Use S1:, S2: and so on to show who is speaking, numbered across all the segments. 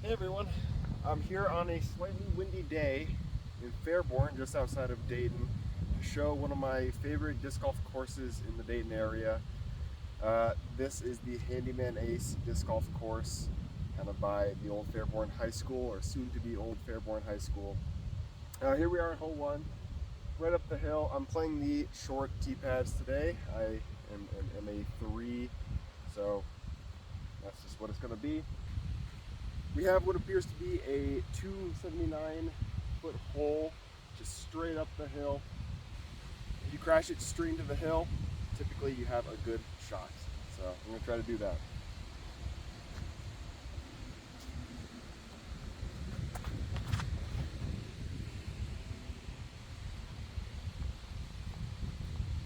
S1: Hey everyone, I'm here on a slightly windy day in Fairborn, just outside of Dayton, to show one of my favorite disc golf courses in the Dayton area. This is the Handyman Ace disc golf course, kind of by the old Fairborn High School, or soon to be old Fairborn High School. Here we are at hole one, right up the hill. I'm playing the short tee pads today. I am a 3, so that's just what it's going to be. We have what appears to be a 279-foot hole, just straight up the hill. If you crash it straight into the hill, typically you have a good shot. So I'm going to try to do that.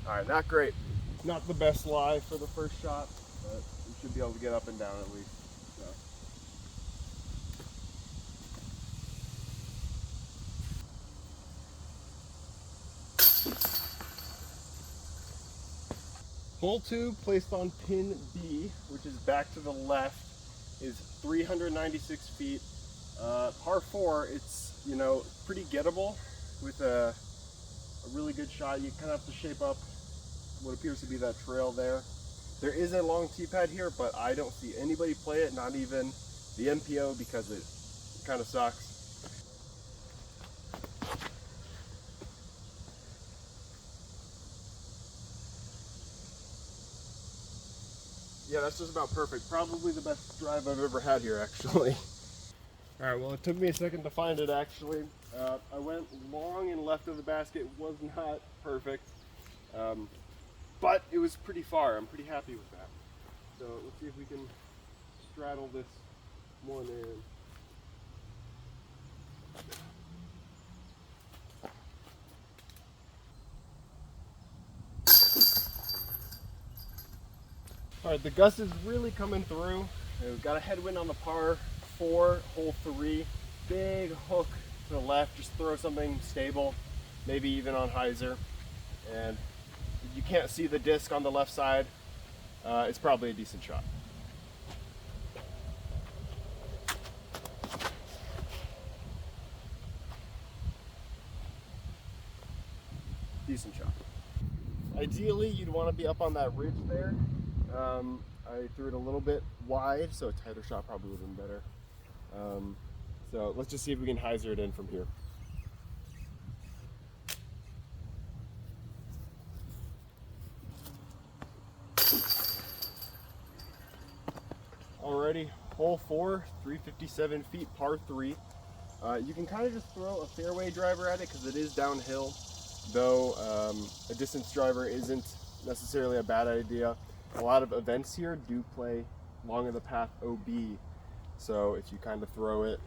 S1: All right, not great. Not the best lie for the first shot, but we should be able to get up and down at least. So. Hole 2, placed on pin B, which is back to the left, is 396 feet. Par 4, it's, pretty gettable with a really good shot. You kind of have to shape up what appears to be that trail there. There is a long tee pad here, but I don't see anybody play it, not even the MPO, because it kind of sucks. Yeah, that's just about perfect. Probably the best drive I've ever had here, actually. All right, well, it took me a second to find it, actually. I went long and left of the basket. Was not perfect, but it was pretty far. I'm pretty happy with that. So let's see if we can straddle this one in. All right, the gust is really coming through. We've got a headwind on the par 4, hole 3. Big hook to the left, just throw something stable, maybe even on hyzer. And if you can't see the disc on the left side, it's probably a decent shot. Decent shot. Ideally, you'd want to be up on that ridge there. I threw it a little bit wide, so a tighter shot probably would have been better. So let's just see if we can hyzer it in from here. Alrighty, hole 4, 357 feet, par 3. You can kind of just throw a fairway driver at it because it is downhill, though a distance driver isn't necessarily a bad idea. A lot of events here do play long of the path OB, so if you kind of throw it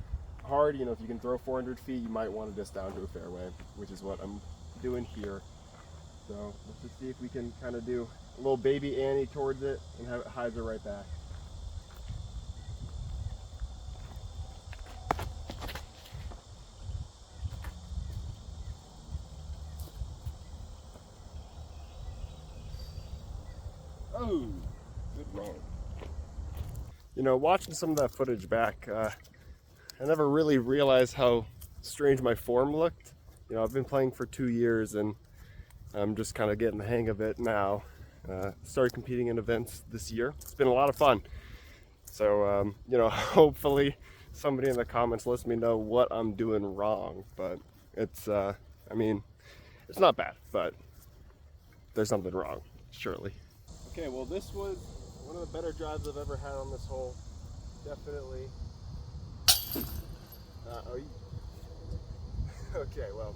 S1: hard, if you can throw 400 feet, you might want to disc down to a fairway, which is what I'm doing here. So let's just see if we can kind of do a little baby Annie towards it and have it hyzer right back. Oh, good roll. Watching some of that footage back, I never really realized how strange my form looked. I've been playing for 2 years and I'm just kind of getting the hang of it now. Started competing in events this year. It's been a lot of fun. So, hopefully somebody in the comments lets me know what I'm doing wrong. But it's, it's not bad, but there's something wrong, surely. Okay, well, this was one of the better drives I've ever had on this hole. Definitely. Okay, well,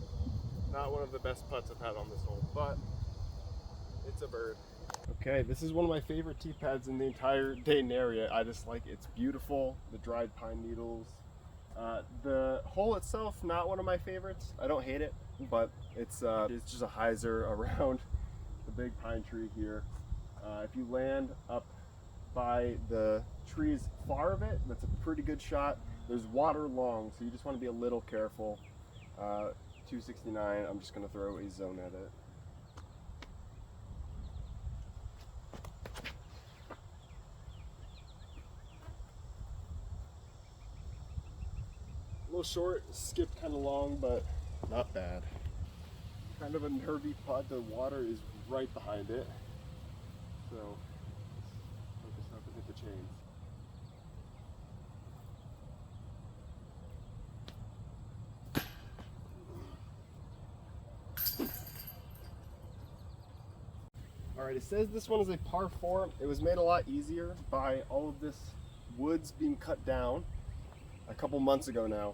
S1: not one of the best putts I've had on this hole, but it's a bird. Okay, this is one of my favorite tee pads in the entire Dayton area. I just like it's beautiful, the dried pine needles. The hole itself, not one of my favorites. I don't hate it, but it's just a hyzer around the big pine tree here. If you land up by the trees far of it, that's a pretty good shot. There's water long, so you just want to be a little careful. 269, I'm just going to throw a zone at it. little short, skipped kind of long, but not bad. Kind of a nervy putt. The water is right behind it, so focus not to hit the chains. Alright, it says this one is a par 4. It was made a lot easier by all of this woods being cut down a couple months ago now.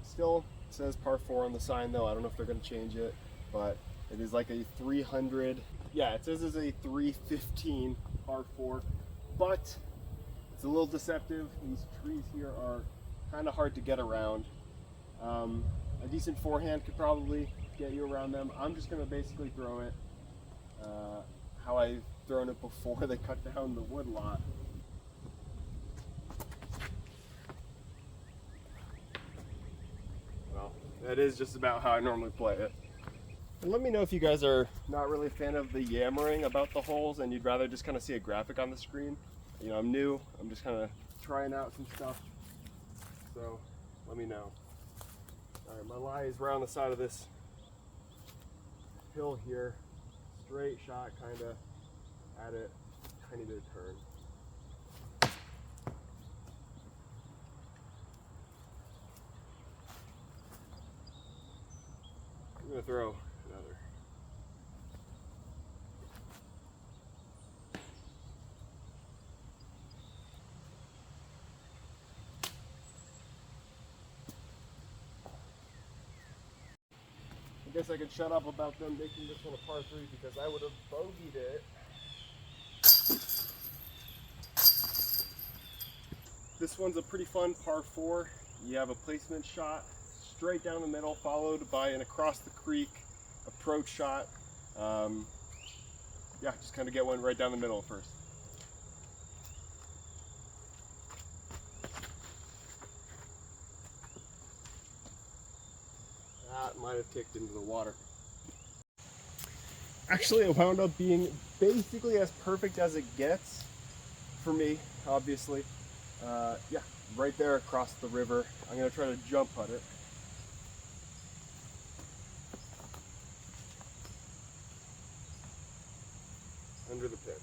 S1: Still says par 4 on the sign though. I don't know if they're going to change it, but it is like a 300. Yeah, it says it's a 315 par 4, but it's a little deceptive. These trees here are kind of hard to get around. A decent forehand could probably get you around them. I'm just going to basically throw it how I've thrown it before they cut down the wood lot. Well, that is just about how I normally play it. And let me know if you guys are not really a fan of the yammering about the holes and you'd rather just kind of see a graphic on the screen. You know, I'm new, I'm just kind of trying out some stuff, so let me know. Alright, my lie is right on the side of this hill here. Straight shot, kind of at it, tiny bit of turn. I'm going to throw another. I guess I could shut up about them making this one a par 3 because I would have bogeyed it. This one's a pretty fun par 4. You have a placement shot straight down the middle, followed by an across the creek approach shot. Yeah, just kind of get one right down the middle first. That might have kicked into the water. Actually, it wound up being basically as perfect as it gets for me, obviously. Yeah, right there across the river. I'm going to try to jump putt it. Under the pin.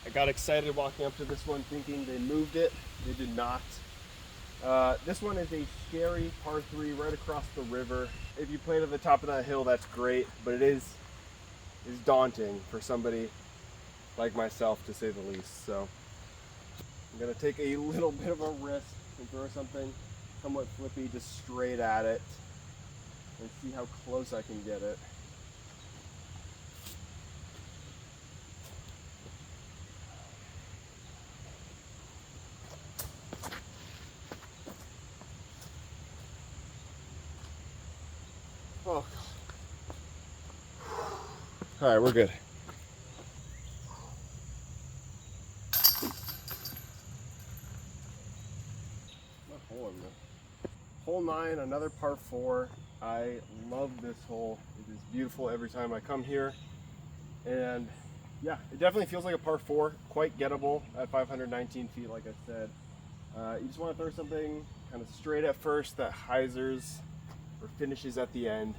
S1: I got excited walking up to this one thinking they moved it. They did not. This one is a scary par 3 right across the river. If you play to the top of that hill, that's great, but it is daunting for somebody like myself, to say the least. So I'm going to take a little bit of a risk and throw something somewhat flippy just straight at it and see how close I can get it. Oh. All right, we're good. What hole is it? Hole 9, another par 4. I love this hole. It is beautiful every time I come here. And yeah, it definitely feels like a par 4, quite gettable at 519 feet, like I said. You just want to throw something kind of straight at first that hyzers or finishes at the end.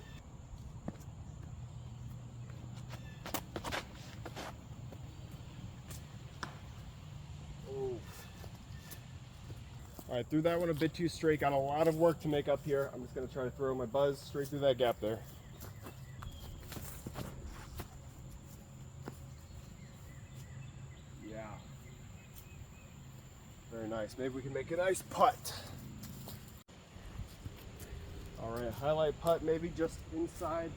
S1: All right, threw that one a bit too straight. Got a lot of work to make up here. I'm just going to try to throw my buzz straight through that gap there. Yeah. Very nice. Maybe we can make a nice putt. All right, highlight putt, maybe just inside,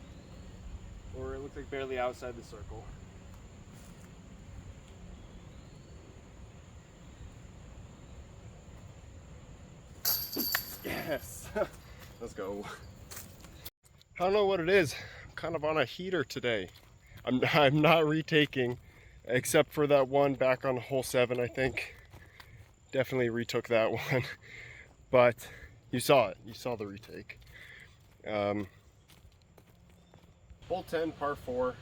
S1: or it looks like barely outside the circle. Yes, let's go. I don't know what it is. I'm kind of on a heater today. I'm not retaking, except for that one back on hole 7, I think. Definitely retook that one, but you saw it. You saw the retake. Hole 10, par 4.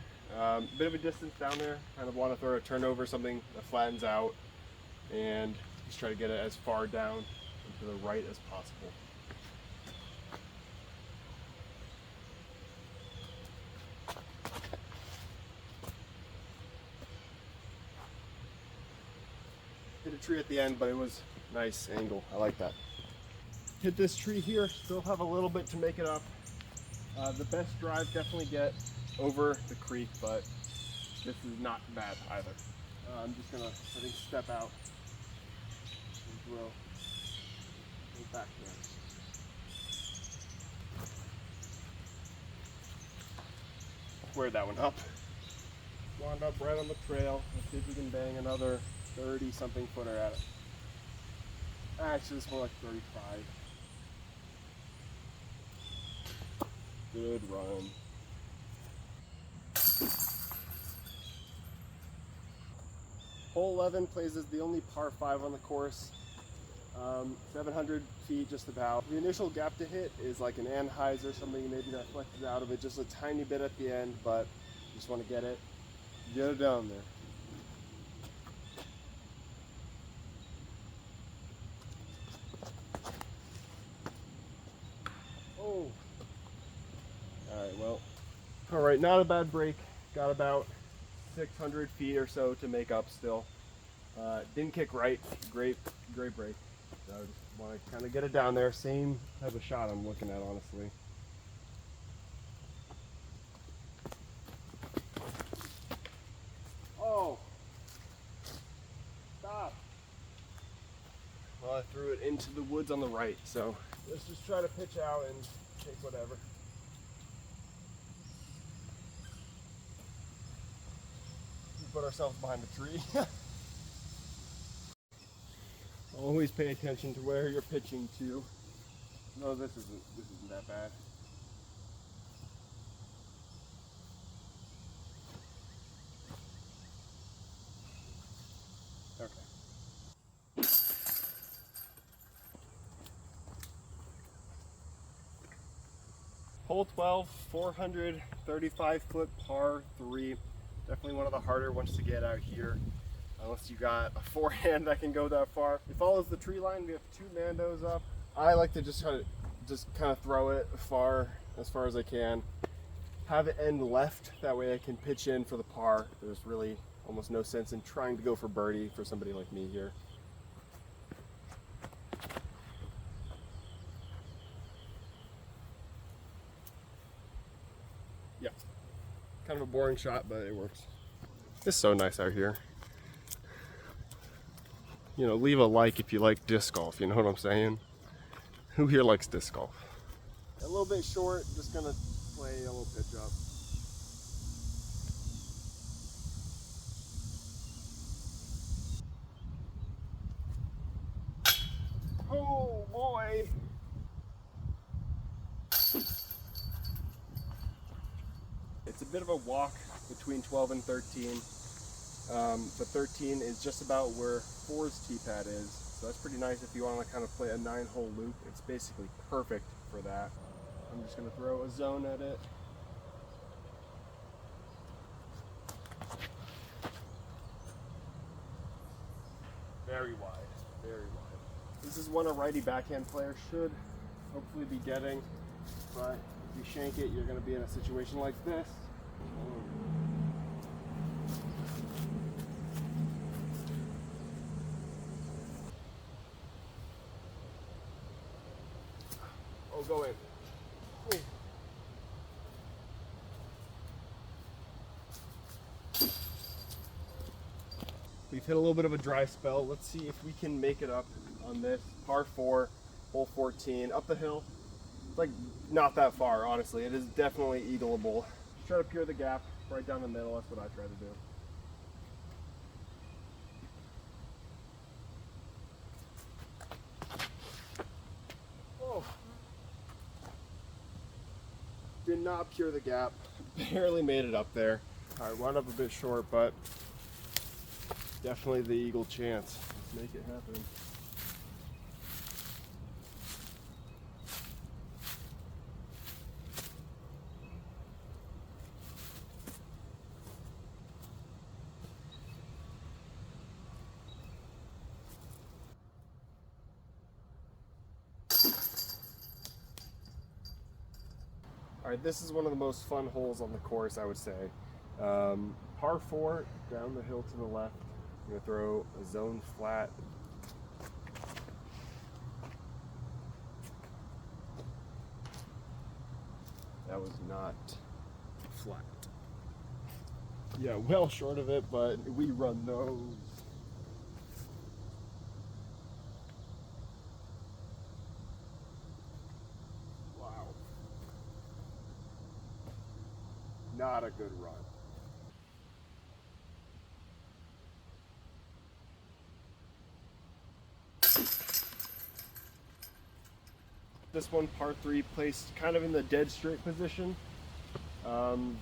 S1: Bit of a distance down there. Kind of want to throw a turnover, something that flattens out, and just try to get it as far down and to the right as possible. Hit a tree at the end, but it was a nice angle. I like that. Hit this tree here, still have a little bit to make it up. The best drive definitely get over the creek, but this is not bad either. I'm just gonna, I think, step out and throw back there. Squared that one up. Wound up right on the trail. Let's see if we can bang another 30-something footer at it. Actually, it's more like 35. Good run. Hole 11 plays as the only par 5 on the course. 700 feet just about. The initial gap to hit is like an anhyzer, something maybe that flexes out of it just a tiny bit at the end, but you just want to get it down there. Oh. All right, not a bad break. Got about 600 feet or so to make up still. Didn't kick right. Great break. So I just want to kind of get it down there. Same type of shot I'm looking at, honestly. Oh, stop. Well, I threw it into the woods on the right, so let's just try to pitch out and take whatever. Put ourselves behind the tree. Always pay attention to where you're pitching to. No, this isn't that bad. Okay. Hole 12, 435 foot par 3. Definitely one of the harder ones to get out here, unless you got a forehand that can go that far. It follows the tree line. We have 2 mandos up. I like to just kind of throw it as far as I can. Have it end left, that way I can pitch in for the par. There's really almost no sense in trying to go for birdie for somebody like me here. Yeah, kind of a boring shot, but it works. It's so nice out here. You know, leave a like if you like disc golf, you know what I'm saying? Who here likes disc golf? A little bit short, just gonna play a little pitch up. Oh boy! It's a bit of a walk between 12 and 13. But 13 is just about where 4's tee pad is. So that's pretty nice if you want to kind of play a 9-hole loop. It's basically perfect for that. I'm just going to throw a zone at it. Very wide, very wide. This is one a righty backhand player should hopefully be getting, but if you shank it, you're going to be in a situation like this. Oh, go in. Ooh. We've hit a little bit of a dry spell. Let's see if we can make it up on this par 4, hole 14, up the hill. It's like not that far, honestly. It is definitely eagleable. Just try to pure the gap right down the middle. That's what I try to do. Oh. Did not pure the gap. Barely made it up there. All right, wound up a bit short, but definitely the eagle chance. Let's make it happen. Alright, this is one of the most fun holes on the course, I would say. Par 4, down the hill to the left. I'm going to throw a zone flat. That was not flat. Yeah, well short of it, but we run those. Wow. Not a good run. This one, par 3, placed kind of in the dead straight position,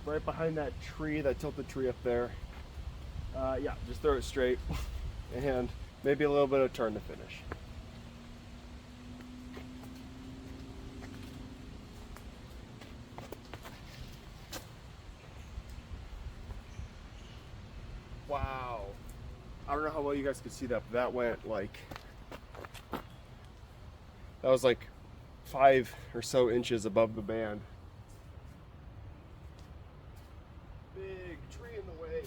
S1: right behind that tree, that tilted tree up there. Yeah, just throw it straight and maybe a little bit of turn to finish. Wow. I don't know how well you guys could see that, but that went like, that was like 5 or so inches above the band. Big tree in the way.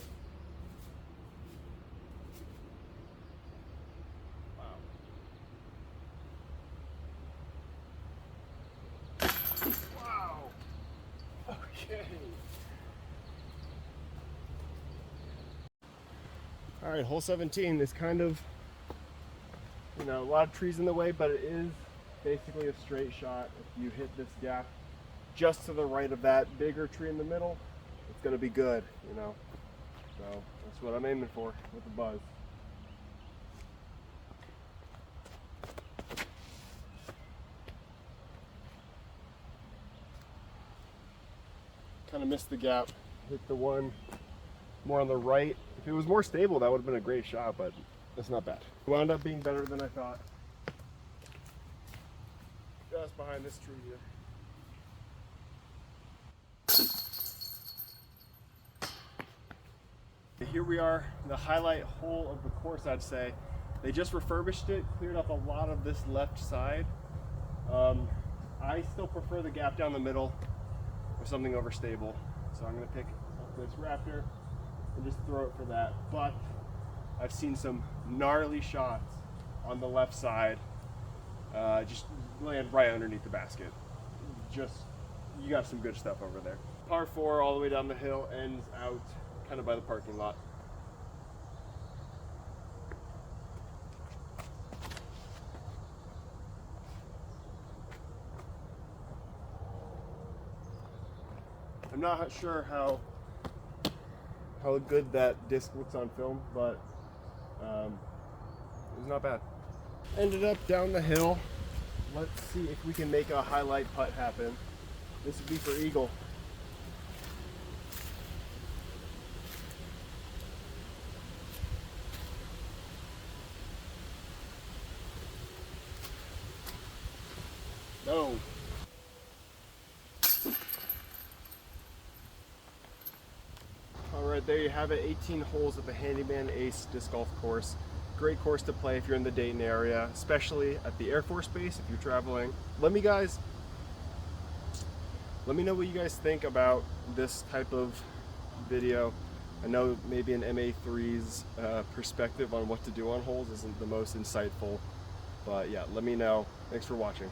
S1: Wow. Wow. Okay. All right, hole 17 is kind of, you know, a lot of trees in the way, but it is basically a straight shot. If you hit this gap just to the right of that bigger tree in the middle, it's going to be good, you know. So that's what I'm aiming for with the buzz. Kind of missed the gap, hit the one more on the right. If it was more stable, that would have been a great shot, but it's not bad. It wound up being better than I thought. Just behind this tree here. Here we are, the highlight hole of the course, I'd say. They just refurbished it, cleared up a lot of this left side. I still prefer the gap down the middle or something overstable. So I'm gonna pick up this Raptor and just throw it for that. But I've seen some gnarly shots on the left side, just land right underneath the basket. Just, you got some good stuff over there. Par 4 all the way down the hill, ends out kind of by the parking lot. I'm not sure how good that disc looks on film, but it was not bad. Ended up down the hill. Let's see if we can make a highlight putt happen. This would be for eagle. No. All right, there you have it. 18 holes at the Handyman Ace Disc Golf Course. Great course to play if you're in the Dayton area, especially at the Air Force Base if you're traveling. Let me know what you guys think about this type of video. I know maybe an MA3's perspective on what to do on holes isn't the most insightful, but yeah, let me know. Thanks for watching.